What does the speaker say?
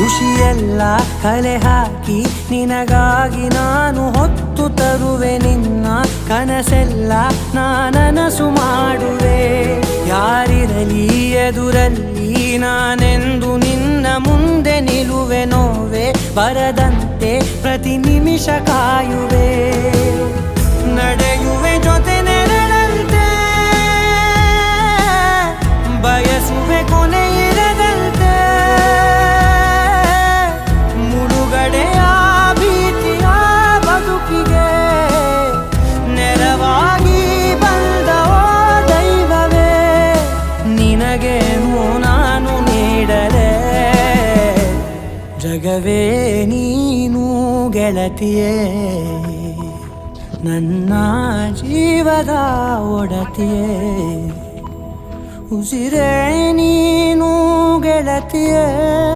ಖುಷಿಯೆಲ್ಲ ಕಲೆ ಹಾಕಿ ನಿನಗಾಗಿ ನಾನು ಹೊತ್ತು ತರುವೆ ನಿನ್ನ ಕನಸೆಲ್ಲ ನಾನನಸು ಮಾಡುವೆ ಯಾರಿರಲಿ ಎದುರಲ್ಲಿ ನಾನೆಂದು ನಿನ್ನ ಮುಂದೆ ನಿಲ್ಲುವೆ ನೋವೆ ಬರದಂತೆ ಪ್ರತಿ ನಿಮಿಷ ಕಾಯುವೆ ನಡೆಯುವೆ ಜೊತೆ ನೆರಳಂತೆ ಬಯಸುವೆ ಕೊನೆ ಇರದಂತೆ ಮುಳುಗಡೆಯ ಭೀತಿಯ ಬದುಕಿಗೆ ನೆರವಾಗಿ ಬಂದವೋ ದೈವವೇ ನಿನಗೇನು ನಾನು ನೀಡಲೆ ಜಗವೇ ನೀನು ಗೆಳತಿಯೇ ನನ್ನ ಜೀವದ ಒಡತಿಯೇ ಉಸಿರೇ ನೀನು ಗೆಳತಿಯೇ.